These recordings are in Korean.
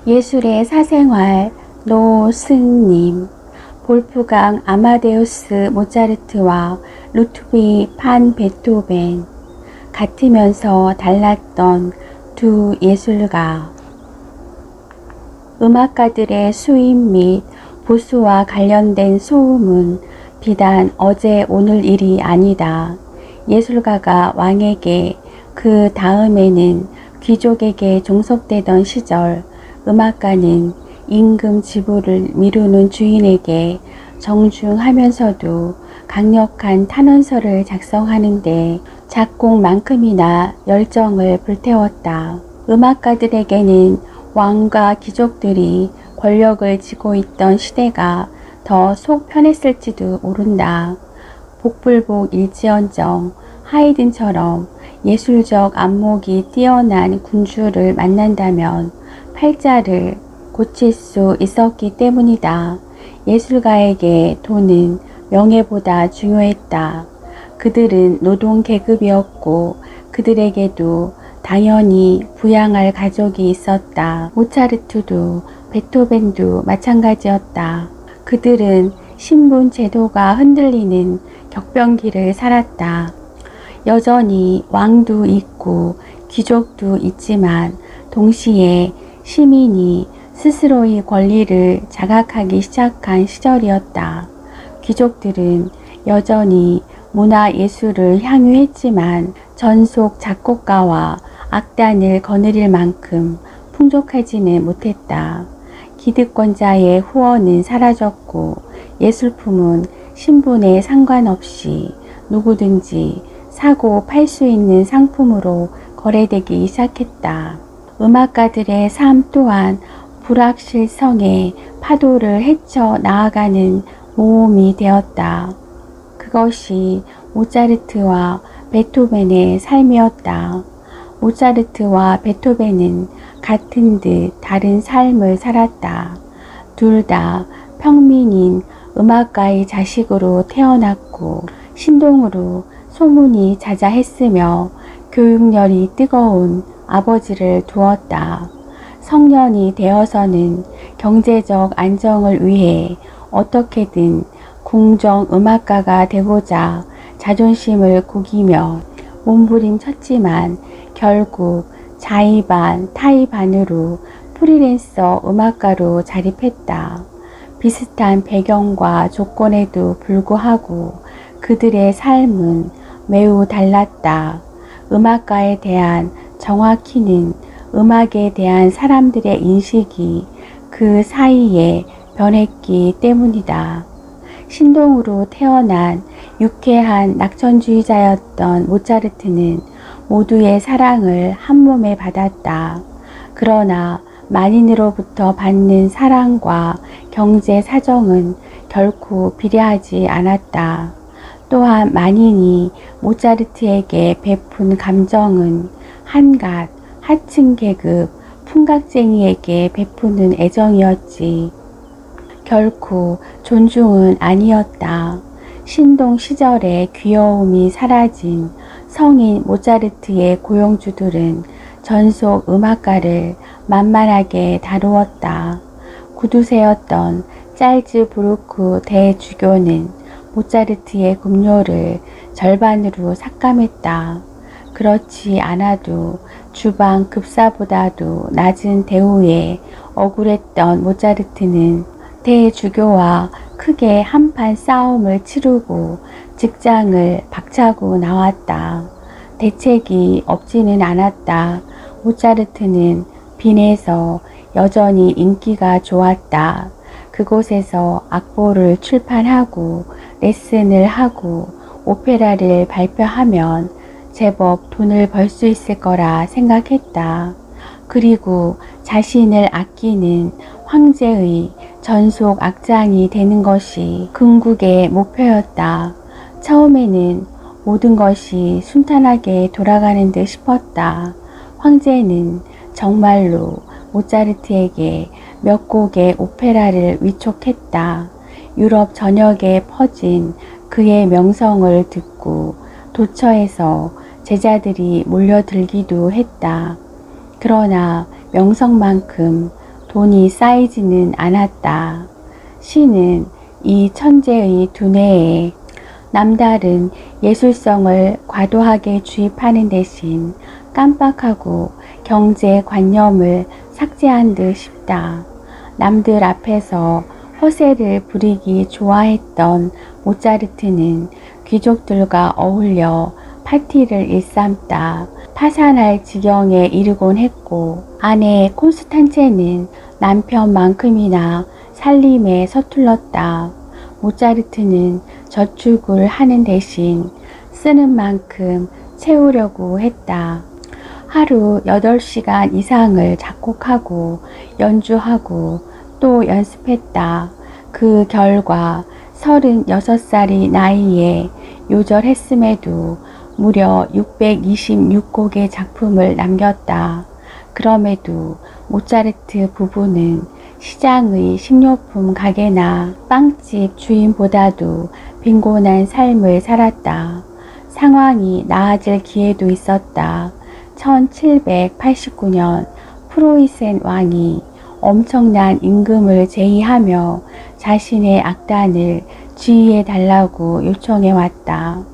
예술의 사생활 노승님. 볼프강 아마데우스 모차르트와 루트비 판 베토벤. 같으면서 달랐던 두 예술가. 음악가들의 수입 및 보수와 관련된 소음은 비단 어제 오늘 일이 아니다. 예술가가 왕에게, 그 다음에는 귀족에게 종속되던 시절, 음악가는 임금 지불을 미루는 주인에게 정중하면서도 강력한 탄원서를 작성하는데 작곡만큼이나 열정을 불태웠다. 음악가들에게는 왕과 귀족들이 권력을 쥐고 있던 시대가 더 속 편했을지도 모른다. 복불복 일지언정 하이든처럼 예술적 안목이 뛰어난 군주를 만난다면 팔자를 고칠 수 있었기 때문이다. 예술가에게 돈은 명예보다 중요했다. 그들은 노동 계급이었고 그들에게도 당연히 부양할 가족이 있었다. 모차르트도 베토벤도 마찬가지였다. 그들은 신분 제도가 흔들리는 격변기를 살았다. 여전히 왕도 있고 귀족도 있지만 동시에 시민이 스스로의 권리를 자각하기 시작한 시절이었다. 귀족들은 여전히 문화예술을 향유했지만 전속 작곡가와 악단을 거느릴 만큼 풍족하지는 못했다. 기득권자의 후원은 사라졌고 예술품은 신분에 상관없이 누구든지 사고 팔 수 있는 상품으로 거래되기 시작했다. 음악가들의 삶 또한 불확실성의 파도를 헤쳐 나아가는 모험이 되었다. 그것이 모차르트와 베토벤의 삶이었다. 모차르트와 베토벤은 같은 듯 다른 삶을 살았다. 둘 다 평민인 음악가의 자식으로 태어났고 신동으로 소문이 자자했으며 교육열이 뜨거운 아버지를 두었다. 성년이 되어서는 경제적 안정을 위해 어떻게든 궁정 음악가가 되고자 자존심을 구기며 몸부림쳤지만 결국 자의반 타의반으로 프리랜서 음악가로 자립했다. 비슷한 배경과 조건에도 불구하고 그들의 삶은 매우 달랐다. 음악가에 대한, 정확히는 음악에 대한 사람들의 인식이 그 사이에 변했기 때문이다. 신동으로 태어난 유쾌한 낙천주의자였던 모차르트는 모두의 사랑을 한몸에 받았다. 그러나 만인으로부터 받는 사랑과 경제 사정은 결코 비례하지 않았다. 또한 만인이 모차르트에게 베푼 감정은 한갓, 하층 계급, 풍각쟁이에게 베푸는 애정이었지 결코 존중은 아니었다. 신동 시절의 귀여움이 사라진 성인 모차르트의 고용주들은 전속 음악가를 만만하게 다루었다. 구두쇠였던 짤즈부르크 대주교는 모차르트의 급료를 절반으로 삭감했다. 그렇지 않아도 주방 급사보다도 낮은 대우에 억울했던 모차르트는 대주교와 크게 한판 싸움을 치르고 직장을 박차고 나왔다. 대책이 없지는 않았다. 모차르트는 빈에서 여전히 인기가 좋았다. 그곳에서 악보를 출판하고 레슨을 하고 오페라를 발표하면 제법 돈을 벌 수 있을 거라 생각했다. 그리고 자신을 아끼는 황제의 전속 악장이 되는 것이 궁극의 목표였다. 처음에는 모든 것이 순탄하게 돌아가는 듯 싶었다. 황제는 정말로 모차르트에게 몇 곡의 오페라를 위촉했다. 유럽 전역에 퍼진 그의 명성을 듣고 도처에서 제자들이 몰려들기도 했다. 그러나 명성만큼 돈이 쌓이지는 않았다. 시는 이 천재의 두뇌에 남다른 예술성을 과도하게 주입하는 대신 깜빡하고 경제관념을 삭제한 듯 싶다. 남들 앞에서 허세를 부리기 좋아했던 모차르트는 귀족들과 어울려 파티를 일삼다 파산할 지경에 이르곤 했고, 아내 콘스탄체는 남편만큼이나 살림에 서툴렀다. 모차르트는 저축을 하는 대신 쓰는 만큼 채우려고 했다. 하루 8시간 이상을 작곡하고 연주하고 또 연습했다. 그 결과 36살의 나이에 요절했음에도 무려 626곡의 작품을 남겼다. 그럼에도 모차르트 부부는 시장의 식료품 가게나 빵집 주인보다도 빈곤한 삶을 살았다. 상황이 나아질 기회도 있었다. 1789년 프로이센 왕이 엄청난 임금을 제의하며 자신의 악단을 지휘해 달라고 요청해 왔다.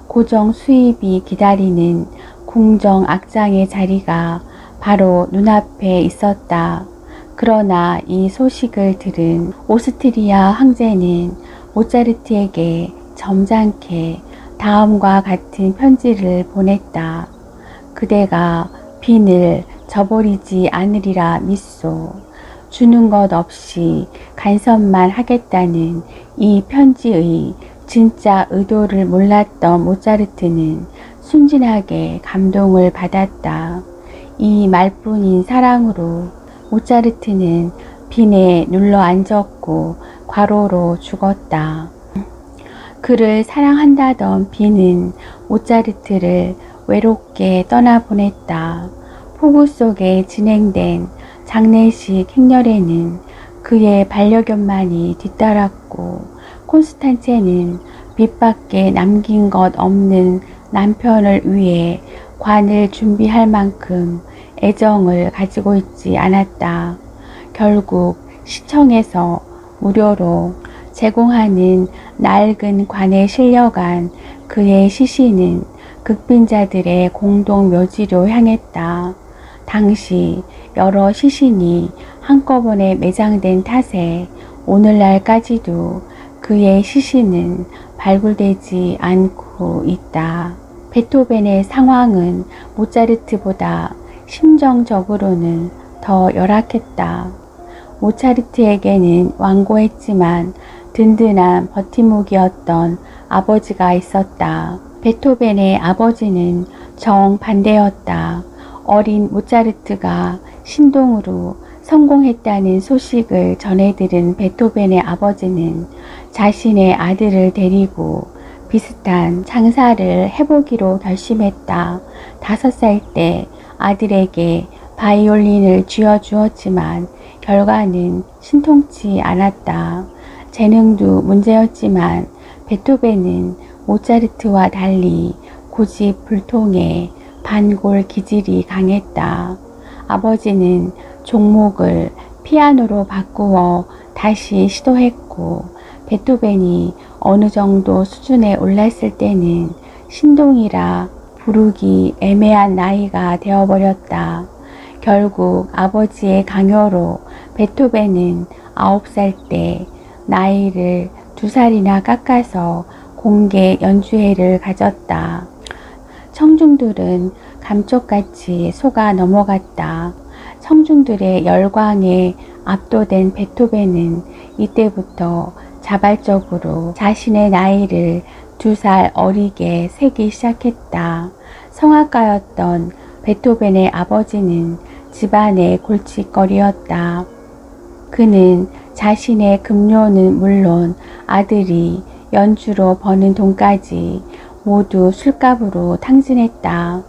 고정 수입이 기다리는 궁정 악장의 자리가 바로 눈앞에 있었다. 그러나 이 소식을 들은 오스트리아 황제는 모차르트에게 점잖게 다음과 같은 편지를 보냈다. 그대가 빈을 저버리지 않으리라 믿소. 주는 것 없이 간섭만 하겠다는 이 편지의 진짜 의도를 몰랐던 모차르트는 순진하게 감동을 받았다. 이 말뿐인 사랑으로 모차르트는 빈에 눌러 앉았고 과로로 죽었다. 그를 사랑한다던 빈은 모차르트를 외롭게 떠나보냈다. 폭우 속에 진행된 장례식 행렬에는 그의 반려견만이 뒤따랐고, 콘스탄체는 빚밖에 남긴 것 없는 남편을 위해 관을 준비할 만큼 애정을 가지고 있지 않았다. 결국 시청에서 무료로 제공하는 낡은 관에 실려간 그의 시신은 극빈자들의 공동 묘지로 향했다. 당시 여러 시신이 한꺼번에 매장된 탓에 오늘날까지도 그의 시신은 발굴되지 않고 있다. 베토벤의 상황은 모차르트보다 심정적으로는 더 열악했다. 모차르트에게는 완고했지만 든든한 버팀목이었던 아버지가 있었다. 베토벤의 아버지는 정반대였다. 어린 모차르트가 신동으로 성공했다는 소식을 전해들은 베토벤의 아버지는 자신의 아들을 데리고 비슷한 장사를 해보기로 결심했다. 5살 때 아들에게 바이올린을 쥐어주었지만 결과는 신통치 않았다. 재능도 문제였지만 베토벤은 모차르트와 달리 고집불통에 반골 기질이 강했다. 아버지는 종목을 피아노로 바꾸어 다시 시도했고, 베토벤이 어느 정도 수준에 올랐을 때는 신동이라 부르기 애매한 나이가 되어버렸다. 결국 아버지의 강요로 베토벤은 9살 때 나이를 2살이나 깎아서 공개 연주회를 가졌다. 청중들은 감쪽같이 속아 넘어갔다. 청중들의 열광에 압도된 베토벤은 이때부터 자발적으로 자신의 나이를 2살 어리게 세기 시작했다. 성악가였던 베토벤의 아버지는 집안의 골칫거리였다. 그는 자신의 급료는 물론 아들이 연주로 버는 돈까지 모두 술값으로 탕진했다.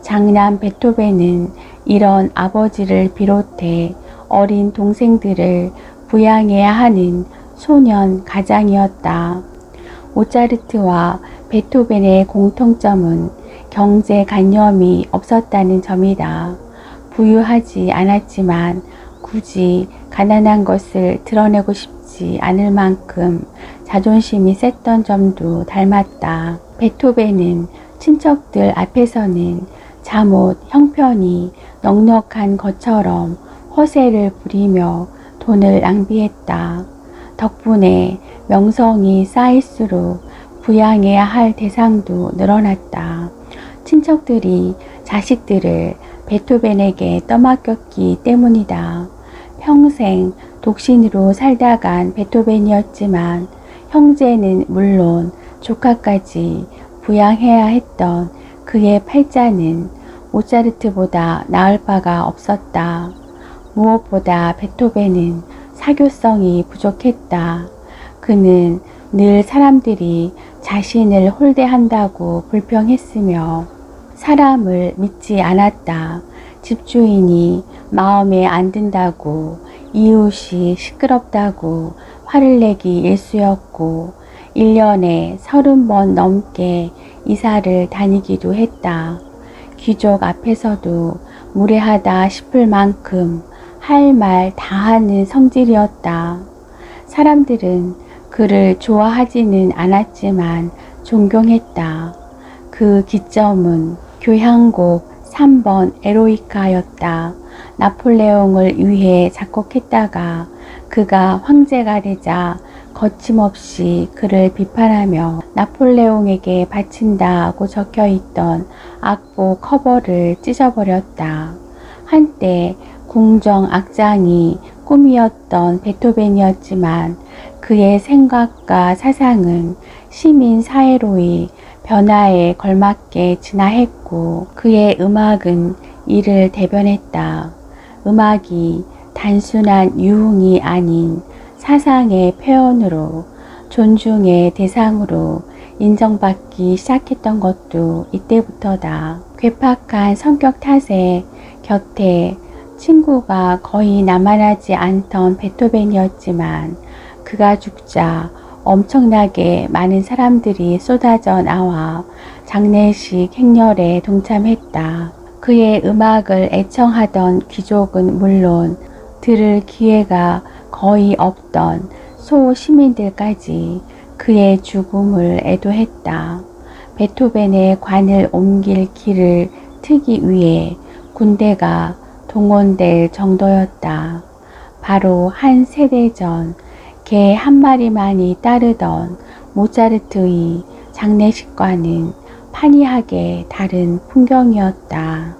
장남 베토벤은 이런 아버지를 비롯해 어린 동생들을 부양해야 하는 소년 가장이었다. 모차르트와 베토벤의 공통점은 경제관념이 없었다는 점이다. 부유하지 않았지만 굳이 가난한 것을 드러내고 싶지 않을 만큼 자존심이 셌던 점도 닮았다. 베토벤은 친척들 앞에서는 잠옷 형편이 넉넉한 것처럼 허세를 부리며 돈을 낭비했다. 덕분에 명성이 쌓일수록 부양해야 할 대상도 늘어났다. 친척들이 자식들을 베토벤에게 떠맡겼기 때문이다. 평생 독신으로 살다간 베토벤이었지만 형제는 물론 조카까지 부양해야 했던 그의 팔자는 모차르트보다 나을 바가 없었다. 무엇보다 베토벤은 사교성이 부족했다. 그는 늘 사람들이 자신을 홀대한다고 불평했으며 사람을 믿지 않았다. 집주인이 마음에 안 든다고, 이웃이 시끄럽다고 화를 내기 일쑤였고 1년에 30번 넘게 이사를 다니기도 했다. 귀족 앞에서도 무례하다 싶을 만큼 할 말 다 하는 성질이었다. 사람들은 그를 좋아하지는 않았지만 존경했다. 그 기점은 교향곡 3번 에로이카였다. 나폴레옹을 위해 작곡했다가 그가 황제가 되자 거침없이 그를 비판하며 나폴레옹에게 바친다고 적혀있던 악보 커버를 찢어버렸다. 한때 궁정 악장이 꿈이었던 베토벤이었지만 그의 생각과 사상은 시민 사회로의 변화에 걸맞게 진화했고 그의 음악은 이를 대변했다. 음악이 단순한 유흥이 아닌 사상의 표현으로 존중의 대상으로 인정받기 시작했던 것도 이때부터다. 괴팍한 성격 탓에 곁에 친구가 거의 남아나지 않던 베토벤이었지만 그가 죽자 엄청나게 많은 사람들이 쏟아져 나와 장례식 행렬에 동참했다. 그의 음악을 애청하던 귀족은 물론 들을 기회가 거의 없던 소시민들까지 그의 죽음을 애도했다. 베토벤의 관을 옮길 길을 트기 위해 군대가 동원될 정도였다. 바로 한 세대 전 개 한 마리만이 따르던 모차르트의 장례식과는 판이하게 다른 풍경이었다.